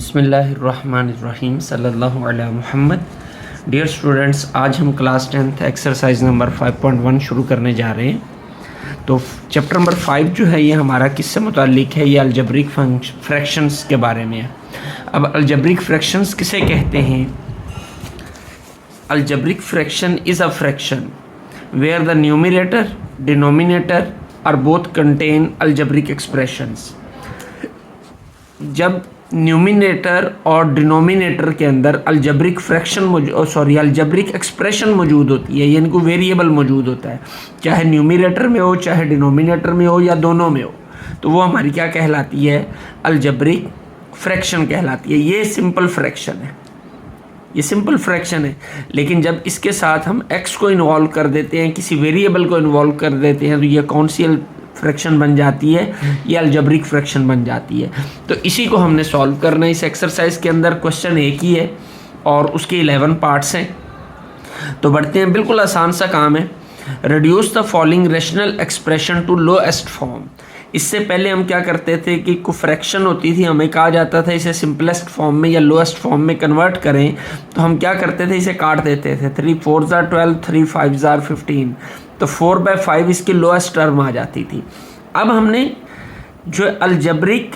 बिस्मिल्लाहिर्रहमानिर्रहीम सल्लल्लाहु अला मुहम्मद। डियर स्टूडेंट्स, आज हम क्लास 10th एक्सरसाइज नंबर 5.1 शुरू करने जा रहे हैं। तो चैप्टर नंबर 5 जो है ये हमारा किससे मुताल्लिक है, ये अलजब्रिक फ्रैक्शंस के बारे में है। अब अलजब्रिक फ्रैक्शंस किसे कहते हैं? Algebraic fraction is a fraction where the numerator denominator are both contain algebraic expressions. जब न्यूमिनेटर और डिनोमिनेटर के अंदर अलजब्रिक अलजब्रिक एक्सप्रेशन मौजूद होती है, यानी कोई वेरिएबल मौजूद होता है, चाहे न्यूमिनेटर में हो चाहे डिनोमिनेटर में हो या दोनों में हो, तो वो हमारी क्या कहलाती है? अलजब्रिक फ्रैक्शन कहलाती है। ये सिंपल फ्रैक्शन है, ये सिंपल फ्रैक्शन है। लेकिन जब इसके साथ हम x को इन्वॉल्व कर देते हैं, किसी वेरिएबल को इन्वॉल्व कर देते हैं, तो ये कौन सी फ्रैक्शन बन जाती है? ये अलजब्रिक फ्रैक्शन बन जाती है। तो इसी को हमने सॉल्व करना है इस एक्सरसाइज के अंदर। क्वेश्चन एक ही है और उसके 11 पार्ट्स हैं। तो बढ़ते हैं, बिल्कुल आसान सा काम है। Reduce the following rational expression to lowest form. इससे पहले हम क्या करते थे कि कोई फ्रैक्शन होती थी, हमें कहा जाता था इसे सिंपलेस्ट फॉर्म में या लोएस्ट फॉर्म में कन्वर्ट करें, तो हम क्या करते थे? इसे काट देते थे। 3 4 12, 3 5 15, तो 4/5 इसकी लोएस्ट टर्म आ जाती थी। अब हमने जो अलजब्रिक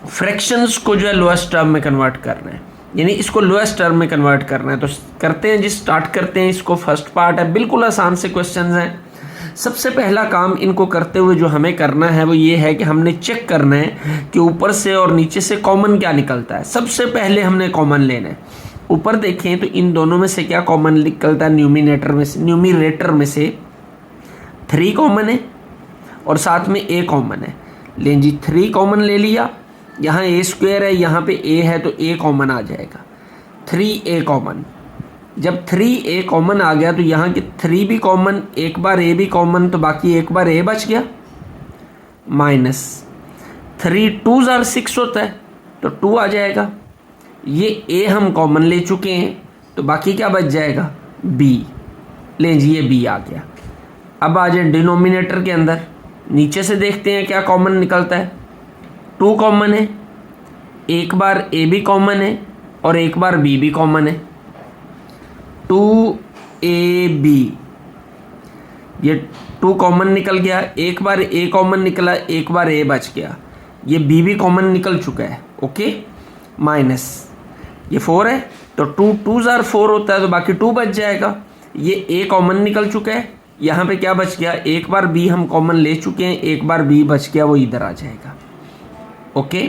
फ्रैक्शंस को जो है लोएस्ट टर्म में कन्वर्ट करना है, यानी इसको लोएस्ट टर्म में कन्वर्ट करना है। तो करते हैं जी, स्टार्ट करते हैं इसको। फर्स्ट पार्ट है, बिल्कुल आसान से क्वेश्चंस हैं। सबसे पहला काम इनको करते हुए जो हमें करना है वो ये है कि हमने चेक करना है कि ऊपर से और नीचे से कॉमन क्या निकलता है। सबसे पहले हमने कॉमन लेना है। ऊपर देखें तो इन दोनों में से क्या कॉमन निकलता है? न्यूमिनेटर में से 3 कॉमन है और साथ में a कॉमन है। लें जी, 3 कॉमन ले लिया, यहाँ a² है, यहाँ पे a है, तो a कॉमन आ जाएगा। 3a common. जब 3a कॉमन आ गया तो यहाँ के 3 भी कॉमन, एक बार a भी कॉमन, तो बाकी एक बार a बच गया। माइनस 3 2s are 6 होता है, तो 2 आ जाएगा। ये a हम कॉमन ले चुके हैं, तो बाकी क्या बच जाएगा? b। लें जी, ये b आ गया। अब आ जाए डिनोमिनेटर के अंदर, नीचे से देखते हैं क्या कॉमन निकलता है। 2 कॉमन है, एक बार a भी कॉमन है और एक बार b भी कॉमन है। 2ab, ये 2 कॉमन निकल गया, एक बार a कॉमन निकला, एक बार a बच गया। ये b भी कॉमन निकल चुका है। ओके, माइनस ये 4 है, तो 2 2s are 4 होता है, तो बाकी 2 बच जाएगा। ये a कॉमन निकल चुका है, यहाँ पे क्या बच गया? एक बार b हम कॉमन ले चुके हैं, एक बार b बच गया, वो इधर आ जाएगा। ओके,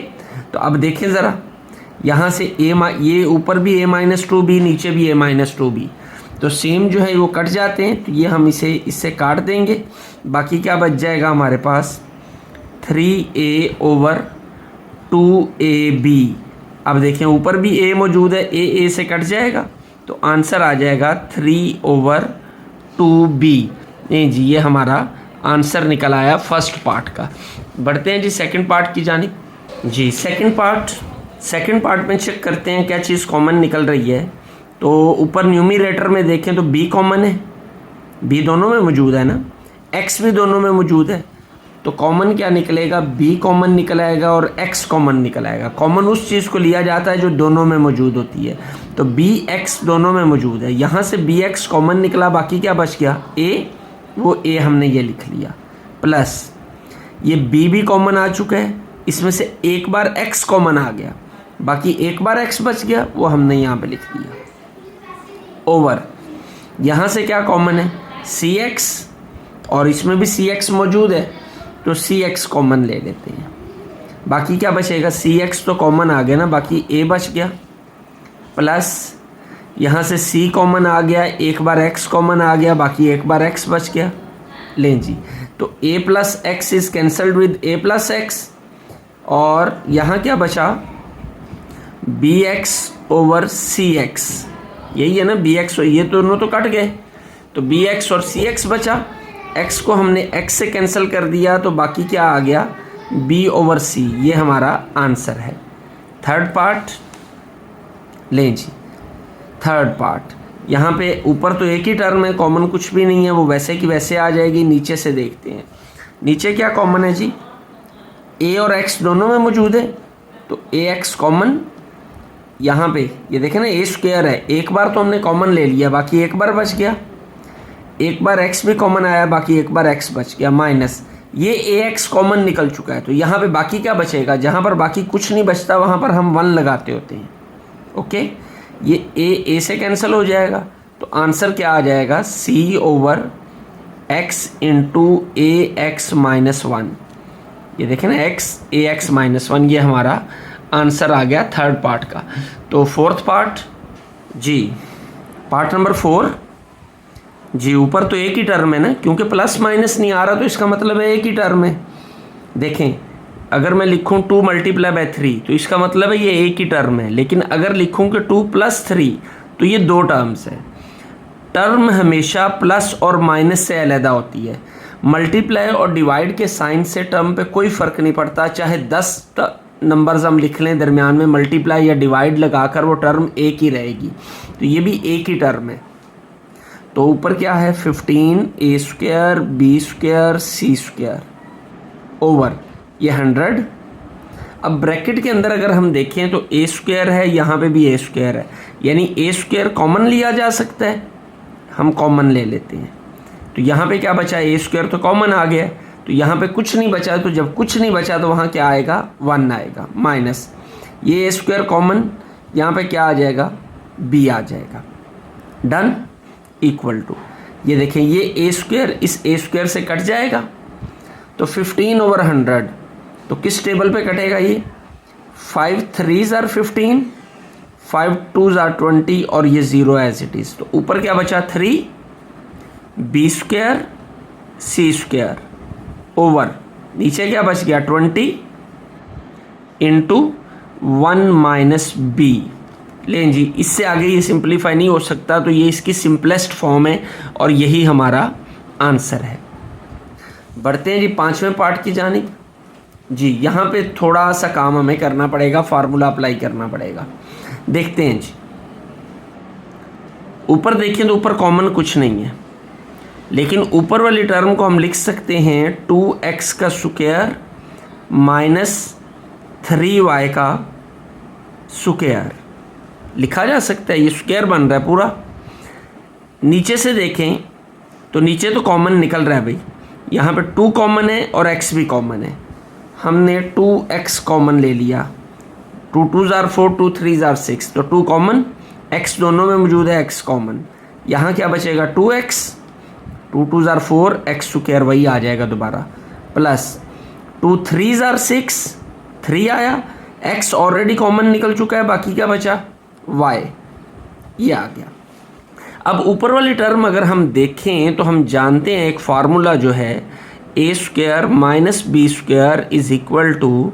तो अब देखें ज़रा, यहाँ से ये ऊपर भी a-2b, नीचे भी a-2b, तो सेम जो है वो कट जाते हैं, तो ये हम इससे काट देंगे। बाकी क्या बच जाएगा हमारे पास? 3a/2ab। अब देखें, ऊपर भी a मौजूद है, a से कट जाएगा, तो आंसर आ जाएगा 3/2b। नहीं जी, ये हमारा आंसर निकल आया फर्स्ट पार्ट का। बढ़ते हैं जी सेकंड पार्ट की जानिब। जी सेकंड पार्ट में चेक करते हैं क्या चीज़ कॉमन निकल रही है। तो ऊपर न्यूमिनेटर में देखें तो b कॉमन है, b दोनों में मौजूद है ना, x भी दोनों में मौजूद है, तो कॉमन क्या निकलेगा? b कॉमन निकल आएगा और x कॉमन निकल आएगा। कॉमन उस चीज़ को लिया जाता है जो दोनों में मौजूद होती है, तो bx दोनों में मौजूद है, यहाँ से bx कॉमन निकला, बाकी क्या बच गया? a, वो a हमने ये लिख लिया, प्लस ये b भी कॉमन आ चुका है, इसमें से एक बार x कॉमन आ गया, बाकी एक बार x बच गया, वो हमने यहाँ पे लिख दिया, ओवर यहाँ से क्या कॉमन है? cx, और इसमें भी cx मौजूद है, तो cx कॉमन ले लेते हैं। बाकी क्या बचेगा? cx तो कॉमन आ गया ना, बाकी a बच गया, प्लस यहाँ से c कॉमन आ गया, एक बार x कॉमन आ गया, बाकी एक बार x बच गया। लें जी, तो a + x is cancelled with a + x, और यहाँ क्या बचा? bx/cx, यही है ना, bx, ये दोनों तो कट गए, तो bx और cx बचा। x को हमने x से कैंसिल कर दिया, तो बाकी क्या आ गया? b/c। ये हमारा आंसर है। थर्ड पार्ट, लें जी थर्ड पार्ट, यहाँ पे ऊपर तो एक ही टर्म है, कॉमन कुछ भी नहीं है, वो वैसे की वैसे आ जाएगी। नीचे से देखते हैं, नीचे क्या कॉमन है जी? a और x दोनों में मौजूद है, तो ax कॉमन यहाँ पे ये देखें ना ए स्क्वायर है, एक बार तो हमने कॉमन ले लिया, बाकी एक बार बच गया, एक बार एक्स भी कॉमन आया, बाकी एक बार एक्स बच गया, माइनस ये ए एक्स कॉमन निकल चुका है। तो यहाँ पे बाकी क्या बचेगा, जहाँ पर बाकी कुछ नहीं बचता वहाँ पर हम 1 लगाते होते हैं। ओके, ये ए से कैंसिल हो जाएगा, तो आंसर क्या आ जाएगा, सी ओवर एक्स इंटू ए एक्स माइनस 1। ये देखें ना एक्स ए एक्स माइनस 1, ये हमारा आंसर आ गया थर्ड पार्ट का। तो फोर्थ पार्ट जी, पार्ट नंबर 4 जी, ऊपर तो एक ही टर्म है ना, क्योंकि प्लस माइनस नहीं आ रहा तो इसका मतलब है एक ही टर्म है। देखें अगर मैं लिखूं 2 मल्टीप्लाई बाय 3 तो इसका मतलब है ये एक ही टर्म है, लेकिन अगर लिखूं कि 2 + 3 तो ये 2 टर्म्स है। टर्म हमेशा प्लस और माइनस से अलग होती है। मल्टीप्लाई और डिवाइड के साइन से टर्म पे कोई फ़र्क नहीं पड़ता, चाहे 10 नंबर्स हम लिख लें दरमियान में, मल्टीप्लाई या डिवाइड लगाकर वो टर्म एक ही रहेगी। तो ये भी एक ही टर्म है। तो ऊपर क्या है, 15 ए स्क्वायर बी स्क्वायर सी स्क्वायर ओवर ये 100। अब ब्रैकेट के अंदर अगर हम देखें तो ए स्क्वायर है, यहाँ पे भी ए स्क्वायर है, यानी ए स्क्वायर कॉमन लिया जा सकता है, हम कॉमन ले लेते हैं। तो यहाँ पे क्या बचा, ए स्क्वायर तो कॉमन आ गया, तो यहाँ पे कुछ नहीं बचा, तो जब कुछ नहीं बचा तो वहाँ क्या आएगा, 1 आएगा, माइनस ये ए स्क्वायर कॉमन, यहाँ पे क्या आ जाएगा, बी आ जाएगा, डन, इक्वल टू ये देखें ये ए स्क्वायर इस ए स्क्वायर से कट जाएगा, तो 15 ओवर 100 तो किस टेबल पे कटेगा ये, 5 3s are 15, 5 2s are 20 और ये 0 एज इट इज़। तो ऊपर क्या बचा, 3 बी स्क्वायर सी स्क्वायर ओवर नीचे क्या बच गया, 20 इंटू 1 माइनस बी। लें जी, इससे आगे ये सिंप्लीफाई नहीं हो सकता, तो ये इसकी सिंपलेस्ट फॉर्म है और यही हमारा आंसर है। बढ़ते हैं जी 5वें पार्ट की जानिब। जी यहाँ पे थोड़ा सा काम हमें करना पड़ेगा, फार्मूला अप्लाई करना पड़ेगा। देखते हैं जी, ऊपर देखें तो ऊपर कॉमन कुछ नहीं है, लेकिन ऊपर वाली टर्म को हम लिख सकते हैं 2x का स्क्वायर माइनस 3y का स्क्वायर लिखा जा सकता है। ये स्क्वायर बन रहा है पूरा। नीचे से देखें तो नीचे तो कॉमन निकल रहा है भाई, यहाँ पे 2 कॉमन है और x भी कॉमन है, हमने 2x कॉमन ले लिया, 2 2s are 4 2 3s are 6, तो 2 कॉमन, x दोनों में मौजूद है, x कॉमन, यहाँ क्या बचेगा 2x, 2 2s are 4, x square वही आ जाएगा दोबारा, प्लस 2 3s are 6, 3 आया, x ऑलरेडी कॉमन निकल चुका है, बाकी क्या बचा y, ये आ गया। अब ऊपर वाली टर्म अगर हम देखें तो हम जानते हैं एक फार्मूला जो है A square minus B square is equal to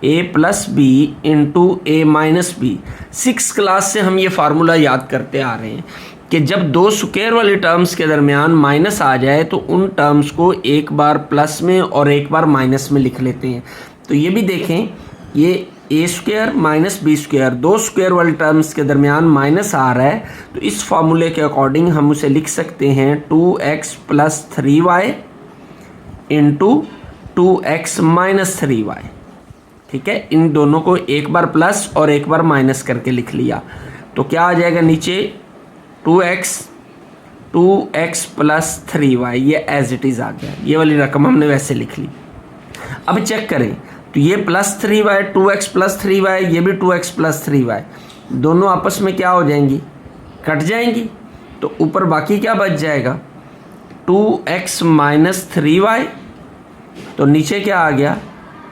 A plus B into A minus B. 6th class से हम ये फार्मूला याद करते आ रहे हैं कि जब 2 स्क्वायर वाली टर्म्स के दरमियान माइनस आ जाए तो उन टर्म्स को एक बार प्लस में और एक बार माइनस में लिख लेते हैं। तो ये भी देखें, ये A square minus B square 2 square वाले टर्म्स के दरमियान माइनस आ रहा है, तो इस फार्मूले के अकॉर्डिंग हम उसे लिख सकते हैं 2x plus 3y into 2x minus 3y। ठीक है, इन दोनों को एक बार प्लस और एक बार माइनस करके लिख लिया, तो क्या आ जाएगा नीचे 2x प्लस 3y, ये एज इट इज़ आ गया। ये वाली रकम हमने वैसे लिख ली। अब चेक करें तो ये plus 3y 2x plus 3y, ये भी 2x प्लस 3y, दोनों आपस में क्या हो जाएंगी, कट जाएंगी, तो ऊपर बाकी क्या बच जाएगा 2x माइनस 3y, तो नीचे क्या आ गया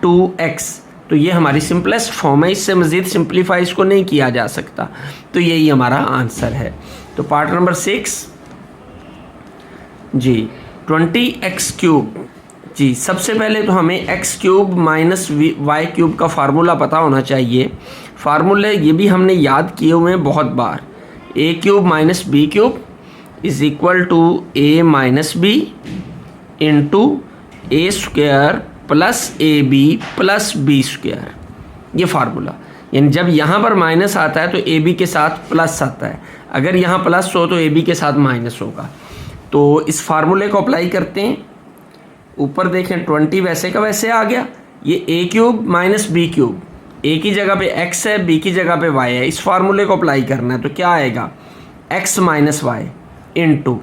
2x। तो ये हमारी सिंपलेस्ट फॉर्म है, इससे मज़ीद सिंप्लीफाई इसको नहीं किया जा सकता, तो यही हमारा आंसर है। तो पार्ट नंबर 6 जी 20x क्यूब। जी सबसे पहले तो हमें X cube minus Y cube का फार्मूला पता होना चाहिए। फार्मूले ये भी हमने याद किए हुए हैं बहुत बार, A cube minus B cube is equal to A minus B into A square plus A B plus B square, ये फार्मूला। यानी जब यहाँ पर माइनस आता है तो ए बी के साथ प्लस आता है, अगर यहाँ प्लस हो तो ए बी के साथ माइनस होगा। तो इस फार्मूले को अप्लाई करते हैं। ऊपर देखें 20 वैसे का वैसे आ गया, ये ए क्यूब माइनस बी क्यूब ए की जगह पे x है, b की जगह पे y है, इस फार्मूले को अप्लाई करना है तो क्या आएगा x minus Y into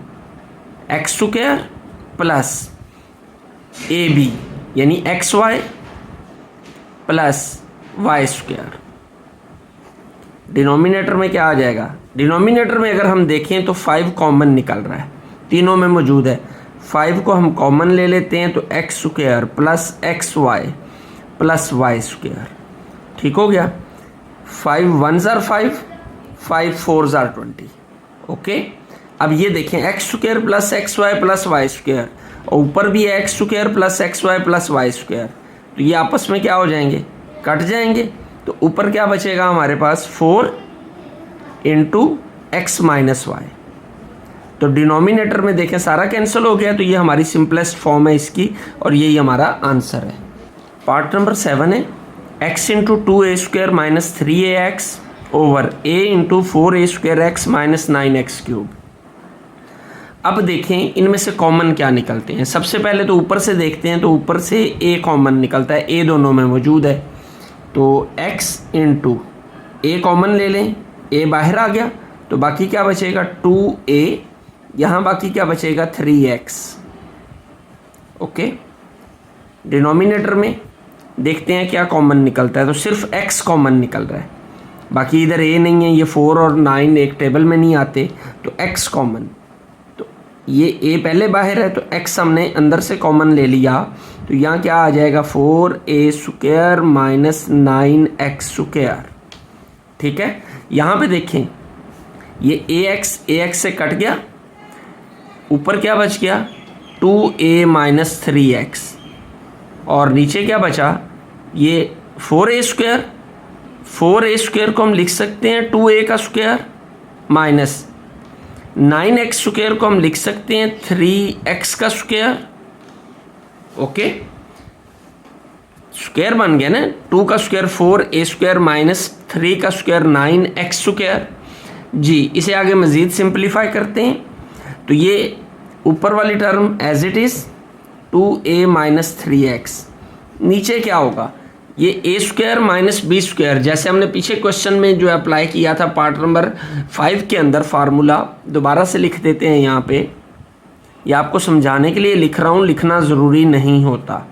X square plus A B यानी X Y plus Y square. Denominator में क्या आ जाएगा, डिनोमिनेटर में अगर हम देखें तो 5 कॉमन निकल रहा है, तीनों में मौजूद है। 5 को हम कॉमन ले लेते हैं तो X square plus X Y plus Y square, ठीक हो गया। 5 1s are 5, 5 4s are 20। Okay, अब ये देखें X square plus X Y plus Y square और ऊपर भी है X square plus X Y plus Y square, तो ये आपस में क्या हो जाएंगे, कट जाएंगे। तो ऊपर क्या बचेगा हमारे पास 4 इंटू एक्स माइनस वाई। तो डिनोमिनेटर में देखें सारा कैंसिल हो गया, तो ये हमारी सिंपलेस्ट फॉर्म है इसकी और यही हमारा आंसर है। पार्ट नंबर 7 है x into 2a² minus 3ax over a into 4a² x minus 9x cube. अब देखें इनमें से कॉमन क्या निकलते हैं। सबसे पहले तो ऊपर से देखते हैं, तो ऊपर से a कॉमन निकलता है, a दोनों में मौजूद है, तो x इंटू a कॉमन ले लें, a बाहर आ गया तो बाकी क्या बचेगा 2a, यहाँ बाकी क्या बचेगा 3x। ओके, डिनोमिनेटर में देखते हैं क्या कॉमन निकलता है, तो सिर्फ x कॉमन निकल रहा है, बाकी इधर a नहीं है, ये 4 और 9 एक टेबल में नहीं आते, तो x कॉमन, तो ये a पहले बाहर है तो x हमने अंदर से कॉमन ले लिया, तो यहाँ क्या आ जाएगा 4a² माइनस 9x²। ठीक है, यहाँ पे देखें ये ax से कट गया, ऊपर क्या बच गया 2a माइनस 3x और नीचे क्या बचा ये 4a²। 4a² को हम लिख सकते हैं 2a का स्क्वायर माइनस 9x² को हम लिख सकते हैं 3x का स्क्वायर। ओके, स्क्वायर बन गया ना, 2 का स्क्वायर 4a² माइनस 3 का स्क्वायर 9x²। जी, इसे आगे मज़ीद सिंप्लीफाई करते हैं, तो ये ऊपर वाली term as it is 2a minus 3x, नीचे क्या होगा ये a² माइनस b², जैसे हमने पीछे क्वेश्चन में जो अप्लाई किया था पार्ट नंबर 5 के अंदर फार्मूला दोबारा से लिख देते हैं यहाँ पे। ये आपको समझाने के लिए लिख रहा हूँ, लिखना ज़रूरी नहीं होता।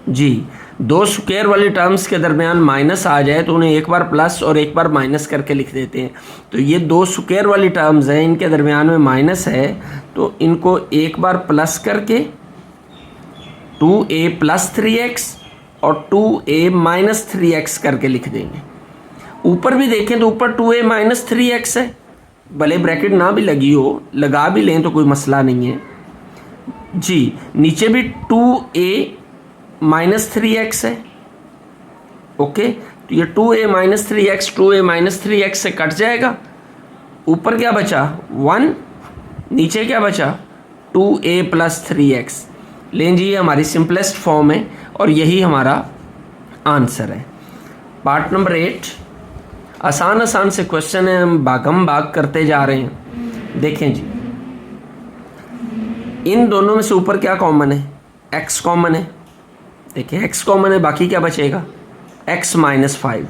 जी, 2 स्क्वायर वाली टर्म्स के दरमियान माइनस आ जाए तो उन्हें एक बार प्लस और एक बार माइनस करके लिख देते हैं। तो ये 2 स्क्वायर वाली टर्म्स हैं, इनके दरमियान में माइनस है, तो इनको एक बार प्लस करके 2a प्लस 3x और 2a माइनस 3x करके लिख देंगे। ऊपर भी देखें तो ऊपर 2a माइनस 3x है, भले ब्रैकेट ना भी लगी हो, लगा भी लें तो कोई मसला नहीं है। जी, नीचे भी 2a माइनस 3x है। ओके, तो ये 2a minus 3x 2a minus 3x से कट जाएगा, ऊपर क्या बचा 1, नीचे क्या बचा 2a प्लस 3x। लें जी, ये हमारी सिंपलेस्ट फॉर्म है और यही हमारा आंसर है। पार्ट नंबर 8 आसान आसान से क्वेश्चन है, हम भागम भाग करते जा रहे हैं। देखें जी, इन दोनों में से ऊपर क्या कॉमन है, x कॉमन है। देखिए x कॉमन है, बाकी क्या बचेगा x माइनस 5।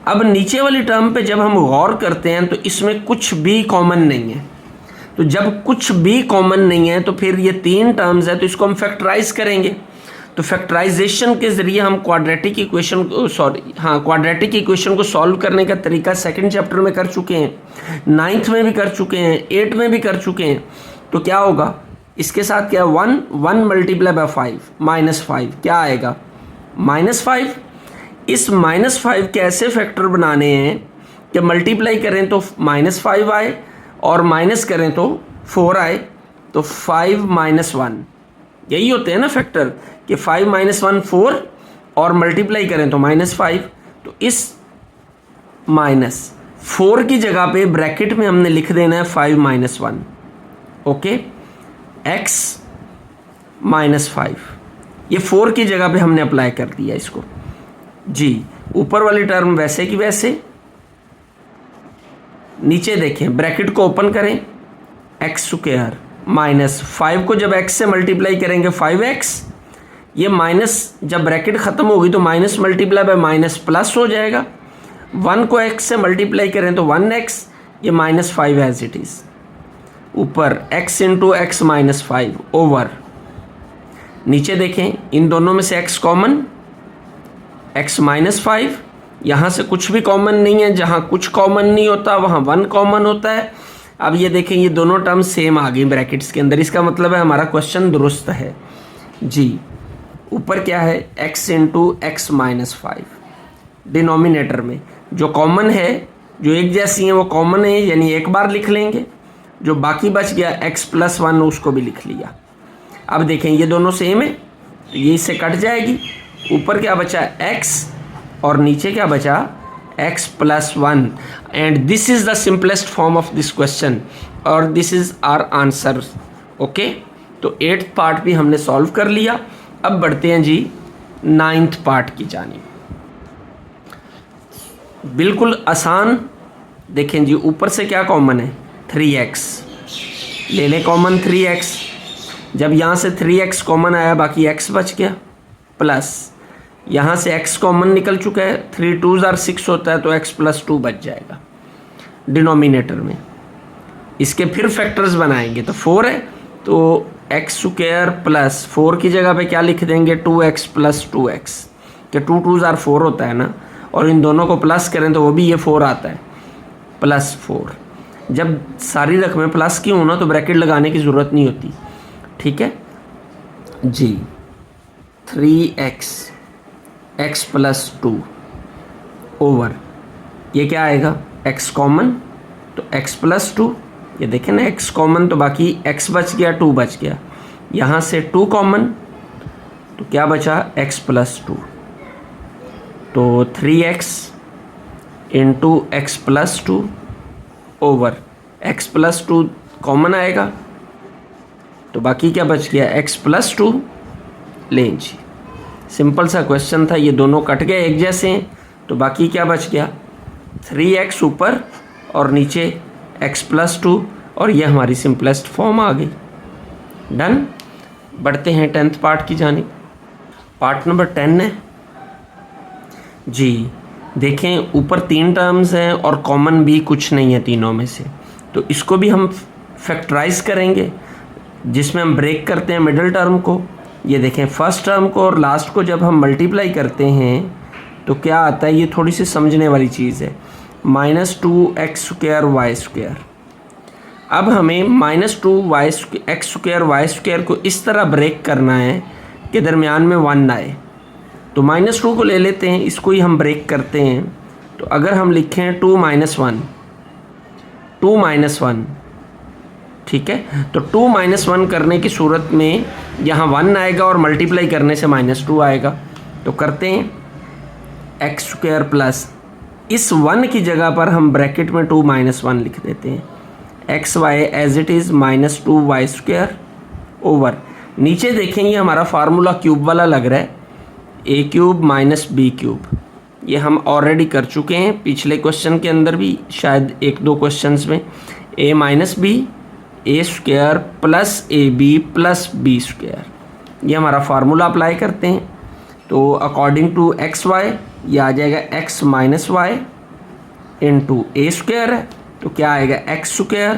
अब नीचे वाली टर्म पे जब हम गौर करते हैं तो इसमें कुछ भी कॉमन नहीं है, तो जब कुछ भी कॉमन नहीं है तो फिर ये 3 टर्म्स है, तो इसको हम फैक्टराइज करेंगे। तो फैक्टराइजेशन के ज़रिए हम क्वाड्रेटिक इक्वेशन क्वाड्रेटिक इक्वेशन को सॉल्व करने का तरीका 2nd चैप्टर में कर चुके हैं, 9th में भी कर चुके हैं, 8 में भी कर चुके हैं। तो क्या होगा, इसके साथ क्या 1 मल्टीप्लाई बाय 5 माइनस 5 क्या आएगा माइनस 5। इस माइनस 5 के ऐसे फैक्टर बनाने हैं कि मल्टीप्लाई करें तो माइनस 5 आए और माइनस करें तो 4 आए, तो 5 माइनस 1, यही होते हैं ना फैक्टर कि 5 माइनस 1 4 और मल्टीप्लाई करें तो माइनस 5। तो इस माइनस 4 की जगह पे ब्रैकेट में हमने लिख देना है 5 माइनस 1। ओके, x माइनस 5, ये 4 की जगह पे हमने अप्लाई कर दिया इसको। जी, ऊपर वाली टर्म वैसे की वैसे, नीचे देखें ब्रैकेट को ओपन करें, x² माइनस 5 को जब x से मल्टीप्लाई करेंगे 5x, ये माइनस जब ब्रैकेट ख़त्म होगी तो minus multiply by minus plus हो जाएगा। 1 को x से मल्टीप्लाई करें तो 1x, ये -5 एज इट इज़, ऊपर x इंटू एक्स -5 ओवर, नीचे देखें इन दोनों में से x कॉमन, x -5, यहाँ से कुछ भी कॉमन नहीं है, जहाँ कुछ कॉमन नहीं होता वहाँ 1 कॉमन होता है। अब ये देखें ये दोनों टर्म सेम आ गई ब्रैकेट्स के अंदर, इसका मतलब है हमारा क्वेश्चन दुरुस्त है जी। ऊपर क्या है x इंटू एक्स -5, डिनोमिनेटर में जो कॉमन है, जो एक जैसी हैं वो कॉमन है, यानी एक बार लिख लेंगे, जो बाकी बच गया x + 1 उसको भी लिख लिया। अब देखें ये दोनों सेम है तो ये इससे कट जाएगी, ऊपर क्या बचा x और नीचे क्या बचा x + 1, and this is the simplest form of this question और this is our answer. Okay, तो 8th पार्ट भी हमने सॉल्व कर लिया। अब बढ़ते हैं जी 9th पार्ट की जानिब। बिल्कुल आसान, देखें जी ऊपर से क्या कॉमन है 3x, ले लें कॉमन 3x, जब यहाँ से 3x कॉमन आया बाकी x बच गया, प्लस यहाँ से x कॉमन निकल चुका है, 3 2s are 6 होता है तो x + 2 बच जाएगा डिनोमिनेटर में। इसके फिर फैक्टर्स बनाएंगे तो 4 है तो x² + 4 की जगह पे क्या लिख देंगे 2x + 2x, कि 2 2s are 4 होता है ना, और इन दोनों को प्लस करें तो वो भी ये 4 आता है, +4। जब सारी रकमें प्लस की हो ना तो ब्रैकेट लगाने की ज़रूरत नहीं होती, ठीक है जी। 3x x + 2 ओवर, ये क्या आएगा x कॉमन तो x + 2, ये देखें ना x कॉमन तो बाकी x बच गया, 2 बच गया, यहाँ से 2 कॉमन तो क्या बचा x + 2, तो 3x into x + 2 over x + 2 common आएगा तो बाकी क्या बच गया x + 2। लें जी, सिंपल सा क्वेश्चन था, ये दोनों कट गए एक जैसे हैं तो बाकी क्या बच गया 3x ऊपर और नीचे x + 2, और ये हमारी सिंपलेस्ट फॉर्म आ गई। डन। बढ़ते हैं 10th पार्ट की जानिब। पार्ट नंबर 10 है जी। देखें ऊपर 3 टर्म्स हैं और कॉमन भी कुछ नहीं है तीनों में से, तो इसको भी हम फैक्टराइज करेंगे जिसमें हम ब्रेक करते हैं मिडिल टर्म को। ये देखें फर्स्ट टर्म को और लास्ट को जब हम मल्टीप्लाई करते हैं तो क्या आता है, ये थोड़ी सी समझने वाली चीज़ है, -2x² y²। अब हमें -2x² y² को इस तरह ब्रेक करना है कि दरमियान में 1 आए, तो -2 को ले लेते हैं, इसको ही हम ब्रेक करते हैं। तो अगर हम लिखें 2 - 1, ठीक है, तो 2 - 1 करने की सूरत में यहाँ 1 आएगा और मल्टीप्लाई करने से -2 आएगा। तो करते हैं x² प्लस, इस 1 की जगह पर हम ब्रैकेट में 2 - 1 लिख देते हैं, xy as it is -2y² over, नीचे देखें ये हमारा फार्मूला क्यूब वाला लग रहा है, a³ - b³। ये हम ऑलरेडी कर चुके हैं पिछले क्वेश्चन के अंदर भी, शायद 1-2 क्वेश्चंस में, a - b a² + ab + b²। ये हमारा फार्मूला अप्लाई करते हैं तो अकॉर्डिंग टू xy ये आ जाएगा x - y इंटू a² है तो क्या आएगा x²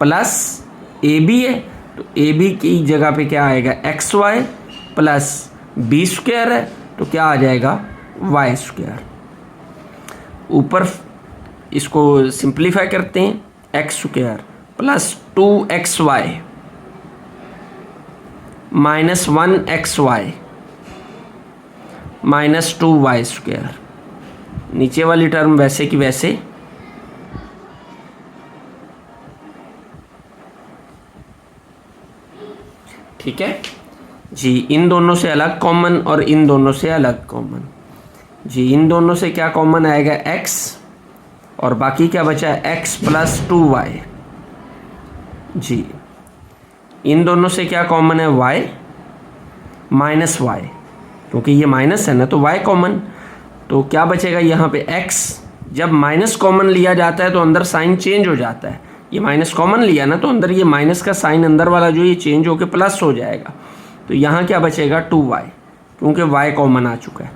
प्लस ab है तो ab की जगह पे क्या आएगा xy प्लस b² है तो क्या आ जाएगा y²। ऊपर इसको सिंप्लीफाई करते हैं, x² plus 2xy minus 1xy minus 2y², नीचे वाली टर्म वैसे की वैसे, ठीक है जी। इन दोनों से अलग कॉमन और इन दोनों से अलग कॉमन जी। इन दोनों से क्या कॉमन आएगा x, और बाकी क्या बचा है x + 2y जी। इन दोनों से क्या कॉमन है y - y, क्योंकि ये माइनस है ना तो y कॉमन, तो क्या बचेगा यहाँ पे x। जब माइनस कॉमन लिया जाता है तो अंदर साइन चेंज हो जाता है, ये माइनस कॉमन लिया ना तो अंदर ये माइनस का साइन अंदर वाला जो ये चेंज होकर प्लस हो जाएगा, तो यहाँ क्या बचेगा 2y। क्योंकि y कॉमन आ चुका है।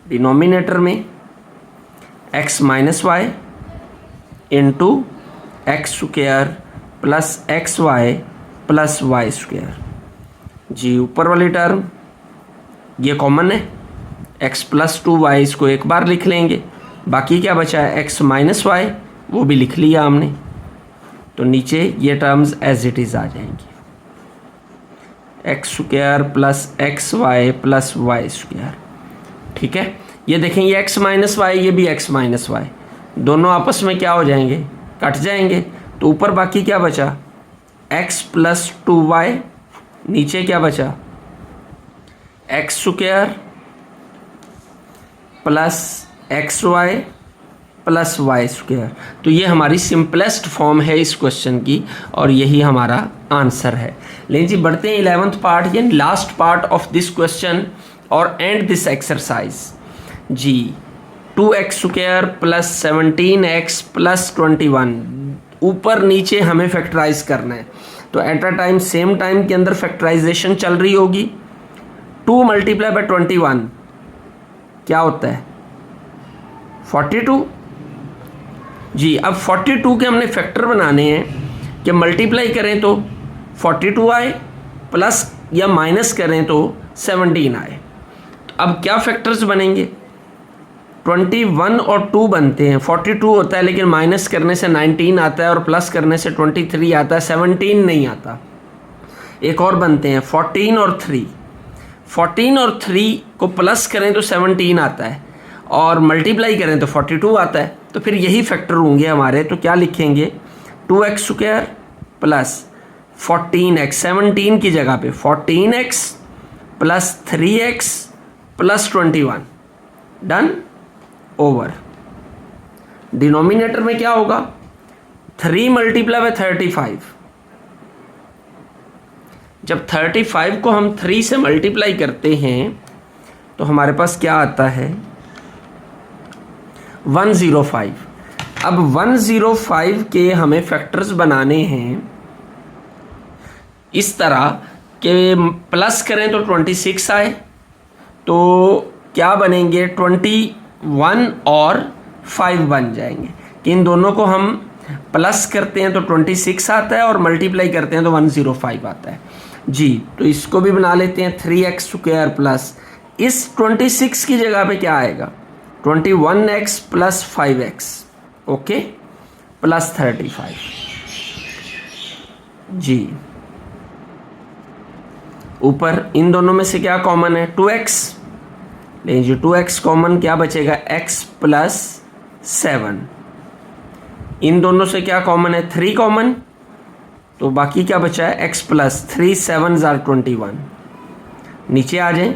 डिनोमिनेटर में x minus Y into X square plus X Y plus Y square. जी ऊपर वाली टर्म ये कॉमन है, x प्लस 2y इसको एक बार लिख लेंगे, बाकी क्या बचा है x माइनस वाई वो भी लिख लिया हमने, तो नीचे ये टर्म्स एज इट इज़ आ जाएंगी, X square plus X Y plus Y square. ठीक है, ये देखें ये x माइनस वाई ये भी x माइनस वाई, दोनों आपस में क्या हो जाएंगे, कट जाएंगे। तो ऊपर बाकी क्या बचा, x प्लस 2y, नीचे क्या बचा X square plus X Y plus Y square. तो ये हमारी सिंपलेस्ट फॉर्म है इस क्वेश्चन की और यही हमारा आंसर है। लेकिन जी बढ़ते हैं 11th पार्ट यानी last part of this question और एंड दिस एक्सरसाइज। जी 2x square plus 17x plus 21 ऊपर नीचे हमें फैक्टराइज करना है। तो at a time same time के अंदर फैक्टराइजेशन चल रही होगी। 2 मल्टीप्लाई बाय 21 क्या होता है 42। जी अब 42 के हमने फैक्टर बनाने हैं कि मल्टीप्लाई करें तो 42 आए प्लस या माइनस करें तो 17 आए। तो अब क्या फैक्टर्स बनेंगे, 21 और 2 बनते हैं, 42 होता है लेकिन माइनस करने से 19 आता है और प्लस करने से 23 आता है, 17 नहीं आता। एक और बनते हैं 14 और 3, 14 और 3 को प्लस करें तो 17 आता है और मल्टीप्लाई करें तो 42 आता है। तो फिर यही फैक्टर होंगे हमारे, तो क्या लिखेंगे 2x स्क्वायर प्लस 14x, 17 की जगह पे 14x plus 3x plus 21 done over. Denominator में क्या होगा 3 मल्टीप्लाई बाय 35। जब 35 को हम 3 से मल्टीप्लाई करते हैं तो हमारे पास क्या आता है 105। अब 105 के हमें फैक्टर्स बनाने हैं इस तरह कि प्लस करें तो 26 आए, तो क्या बनेंगे 21 और 5 बन जाएंगे कि इन दोनों को हम प्लस करते हैं तो 26 आता है और मल्टीप्लाई करते हैं तो 105 आता है। जी तो इसको भी बना लेते हैं 3x स्क्वायर प्लस इस 26 की जगह पे क्या आएगा 21x plus 5x okay plus 35। जी ऊपर इन दोनों में से क्या कॉमन है 2x, लेकिन जो 2x कॉमन क्या बचेगा x प्लस 7। इन दोनों से क्या कॉमन है 3 कॉमन, तो बाकी क्या बचा है x प्लस 3 7 जार 21। नीचे आ जाएं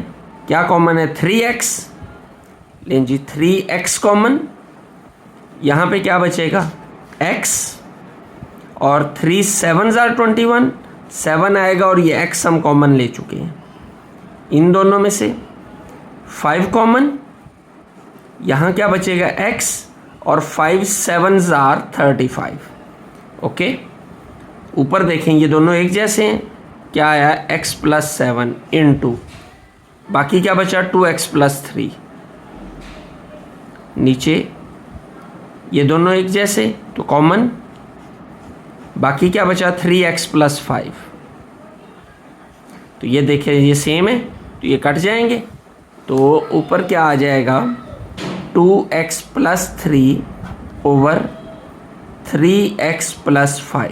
क्या कॉमन है 3x, लेकिन जी 3x कॉमन, यहाँ पे क्या बचेगा x और 3 7 जार 21 7 आएगा और ये x हम कॉमन ले चुके हैं। इन दोनों में से 5 कॉमन, यहाँ क्या बचेगा x और 5 7 जार 35 ओके। ऊपर देखें ये दोनों एक जैसे हैं, क्या आया x प्लस 7 इंटू बाकी क्या बचा 2x प्लस 3। नीचे ये दोनों एक जैसे तो कॉमन, बाकी क्या बचा 3x प्लस 5। तो ये देखें ये सेम है तो ये कट जाएंगे, तो ऊपर क्या आ जाएगा 2x plus 3 over 3x plus 5।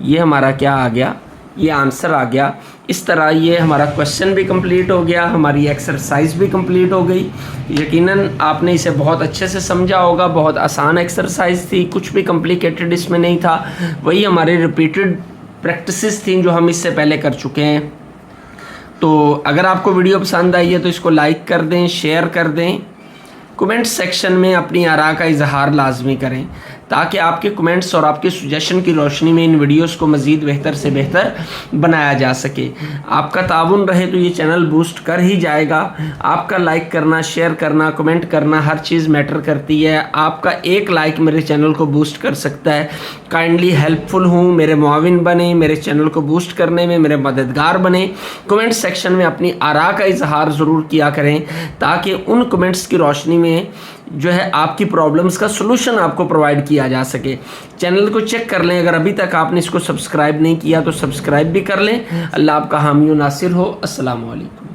ये हमारा क्या आ गया, ये आंसर आ गया। इस तरह ये हमारा क्वेश्चन भी कंप्लीट हो गया, हमारी एक्सरसाइज भी कंप्लीट हो गई। यकीनन आपने इसे बहुत अच्छे से समझा होगा, बहुत आसान एक्सरसाइज थी, कुछ भी कॉम्प्लिकेटेड इसमें नहीं था। वही हमारे रिपीटेड प्रैक्टिसेस थी जो हम इससे पहले कर चुके हैं। तो अगर आपको वीडियो पसंद आई है तो इसको लाइक कर दें, शेयर कर दें, कमेंट सेक्शन में अपनी आरा का इजहार लाजमी करें ताकि आपके कमेंट्स और आपके सजेशन की रोशनी में इन वीडियोस को मज़ीद बेहतर से बेहतर बनाया जा सके। आपका ताउन रहे तो ये चैनल बूस्ट कर ही जाएगा। आपका लाइक करना, शेयर करना, कमेंट करना, हर चीज़ मैटर करती है। आपका एक लाइक मेरे चैनल को बूस्ट कर सकता है। काइंडली हेल्पफुल हूँ, मेरे मुआविन बने, मेरे चैनल को बूस्ट करने में मेरे मददगार बने। कमेंट सेक्शन में अपनी आरा का इजहार ज़रूर किया करें ताकि उन कमेंट्स की रोशनी में जो है आपकी प्रॉब्लम्स का सलूशन आपको प्रोवाइड किया जा सके। चैनल को चेक कर लें, अगर अभी तक आपने इसको सब्सक्राइब नहीं किया तो सब्सक्राइब भी कर लें। अल्लाह आपका हामी व नासिर हो। अस्सलामु अलैकुम।